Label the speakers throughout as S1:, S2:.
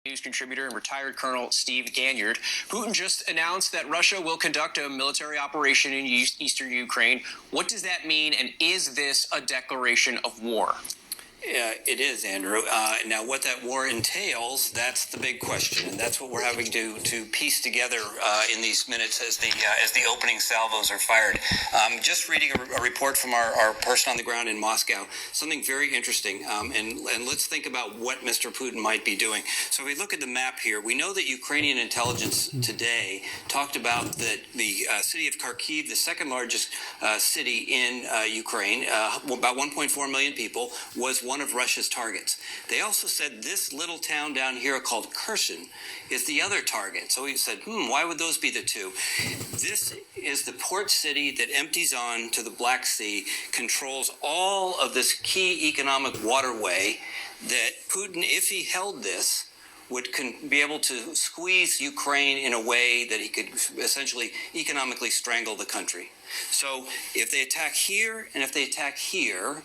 S1: News contributor and retired Colonel Steve Ganyard. Putin just announced that Russia will conduct a military operation in eastern Ukraine. What does that mean, and is this a declaration of war?
S2: Yeah, it is, Andrew. Now, what that war entails, that's the big question, and that's what we're having to piece together in these minutes as the opening salvos are fired. Just reading a report from our person on the ground in Moscow, something very interesting, and let's think about what Mr. Putin might be doing. So if we look at the map here, we know that Ukrainian intelligence today talked about that the city of Kharkiv, the second largest city in Ukraine, about 1.4 million people, was one of Russia's targets. They also said this little town down here called Kherson is the other target. So he said, why would those be the two? This is the port city that empties on to the Black Sea, controls all of this key economic waterway that Putin, if he held this, would be able to squeeze Ukraine in a way that he could essentially economically strangle the country. So if they attack here and if they attack here,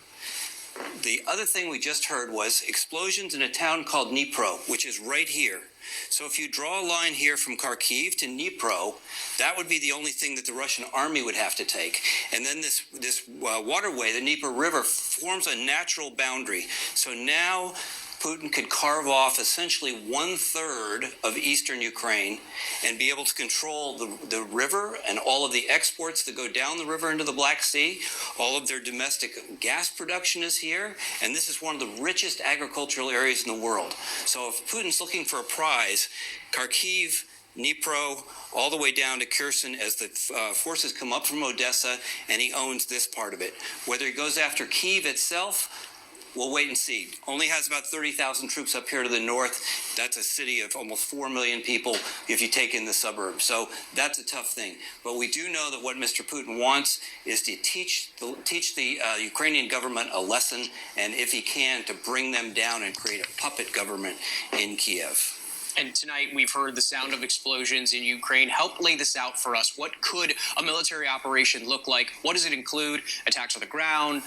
S2: the other thing we just heard was explosions in a town called Dnipro, which is right here. So if you draw a line here from Kharkiv to Dnipro, that would be the only thing that the Russian army would have to take. And then this waterway, the Dnieper River, forms a natural boundary. So now Putin could carve off essentially 1/3 of eastern Ukraine and be able to control the river and all of the exports that go down the river into the Black Sea. All of their domestic gas production is here, and this is one of the richest agricultural areas in the world. So if Putin's looking for a prize, Kharkiv, Dnipro, all the way down to Kherson as the forces come up from Odessa, and he owns this part of it. Whether he goes after Kyiv itself, we'll wait and see. Only has about 30,000 troops up here to the north. That's a city of almost 4 million people if you take in the suburbs. So that's a tough thing. But we do know that what Mr. Putin wants is to teach the Ukrainian government a lesson, and if he can, to bring them down and create a puppet government in Kiev.
S1: And tonight we've heard the sound of explosions in Ukraine. Help lay this out for us. What could a military operation look like? What does it include? Attacks on the ground,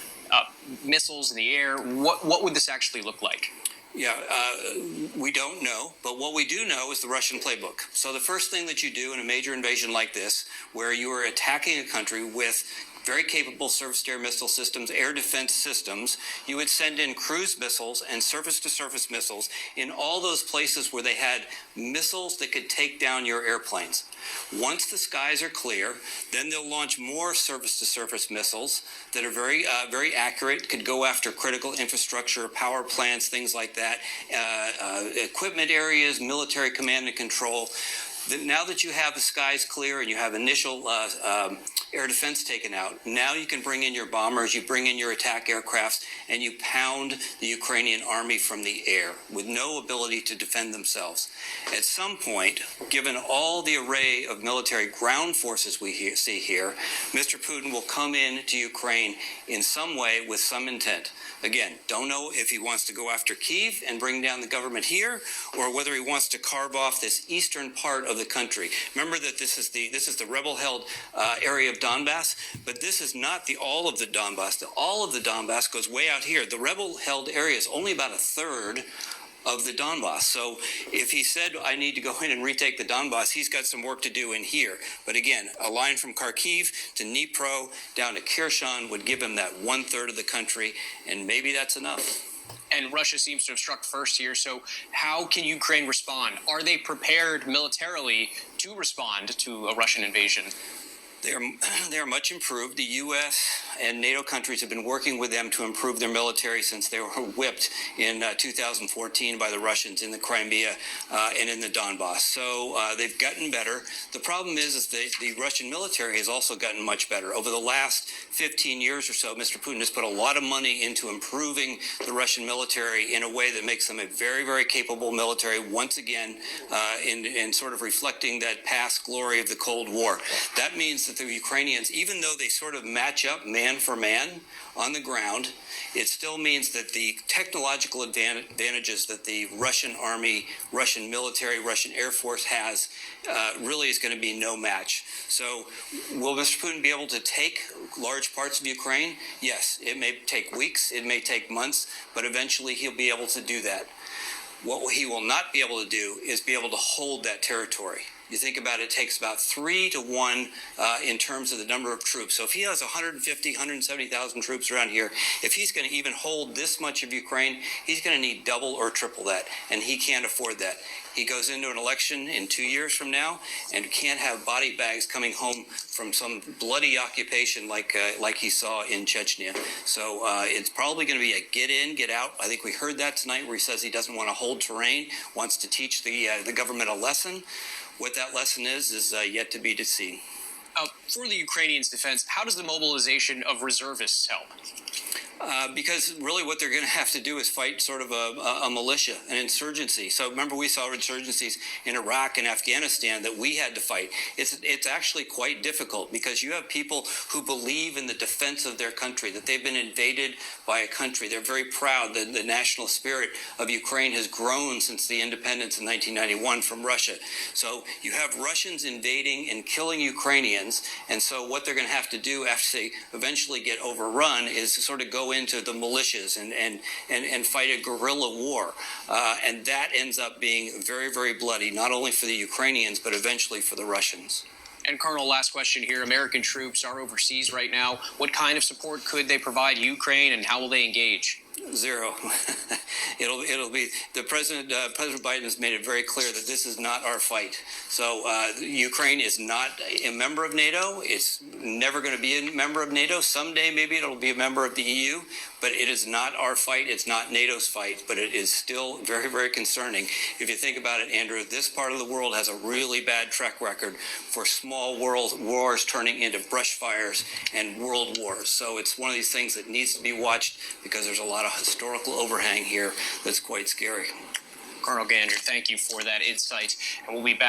S1: missiles in the air? What would this actually look like?
S2: Yeah, we don't know, but what we do know is the Russian playbook. So the first thing that you do in a major invasion like this, where you are attacking a country with very capable surface-to-air missile systems, air defense systems, you would send in cruise missiles and surface-to-surface missiles in all those places where they had missiles that could take down your airplanes. Once the skies are clear, then they'll launch more surface-to-surface missiles that are very accurate, could go after critical infrastructure, power plants, things like that, equipment areas, military command and control. Now that you have the skies clear and you have initial air defense taken out, now you can bring in your bombers, you bring in your attack aircrafts, and you pound the Ukrainian army from the air with no ability to defend themselves. At some point, given all the array of military ground forces we see here, Mr. Putin will come in to Ukraine in some way with some intent. Again, don't know if he wants to go after Kyiv and bring down the government here, or whether he wants to carve off this eastern part of the country. Remember that this is the rebel-held area of Donbass, but this is not all of the Donbass. All of the Donbass goes way out here. The rebel-held area is only about 1/3 of the Donbass. So if he said, I need to go in and retake the Donbass, he's got some work to do in here. But again, a line from Kharkiv to Dnipro down to Kherson would give him that 1/3 of the country, and maybe that's enough.
S1: And Russia seems to have struck first here. So how can Ukraine respond? Are they prepared militarily to respond to a Russian invasion?
S2: They are much improved. The U.S. and NATO countries have been working with them to improve their military since they were whipped in 2014 by the Russians in the Crimea and in the Donbass. So they've gotten better. The problem is the Russian military has also gotten much better. Over the last 15 years or so, Mr. Putin has put a lot of money into improving the Russian military in a way that makes them a very, very capable military, once again, in sort of reflecting that past glory of the Cold War. That means that the Ukrainians, even though they sort of match up man for man on the ground, it still means that the technological advantages that the Russian army, Russian military, Russian Air Force has really is going to be no match. So will Mr. Putin be able to take large parts of Ukraine? Yes, it may take weeks, it may take months, but eventually he'll be able to do that. What he will not be able to do is be able to hold that territory. You think about it, it takes about 3 to 1 in terms of the number of troops. So if he has 150, 170,000 troops around here, if he's going to even hold this much of Ukraine, he's going to need double or triple that, and he can't afford that. He goes into an election in 2 years from now and can't have body bags coming home from some bloody occupation like he saw in Chechnya. So it's probably going to be a get in, get out. I think we heard that tonight where he says he doesn't want to hold terrain, wants to teach the government a lesson. What that lesson is yet to be seen.
S1: For the Ukrainians' defense, how does the mobilization of reservists help?
S2: Because really what they're going to have to do is fight sort of a militia, an insurgency. So remember we saw insurgencies in Iraq and Afghanistan that we had to fight. It's actually quite difficult because you have people who believe in the defense of their country, that they've been invaded by a country. They're very proud that the national spirit of Ukraine has grown since the independence in 1991 from Russia. So you have Russians invading and killing Ukrainians, and so what they're going to have to do after they eventually get overrun is sort of go into the militias and fight a guerrilla war. And that ends up being very, very bloody, not only for the Ukrainians, but eventually for the Russians.
S1: And Colonel, last question here. American troops are overseas right now. What kind of support could they provide Ukraine, and how will they engage?
S2: Zero. It'll be the President Biden has made it very clear that this is not our fight. So Ukraine is not a member of NATO. It's never going to be a member of NATO. Someday maybe it'll be a member of the EU, but it is not our fight. It's not NATO's fight, but it is still very, very concerning. If you think about it, Andrew, this part of the world has a really bad track record for small world wars turning into brush fires and world wars. So it's one of these things that needs to be watched because there's a lot of historical overhang here that's quite scary.
S1: Colonel Gander, thank you for that insight, and we'll be back.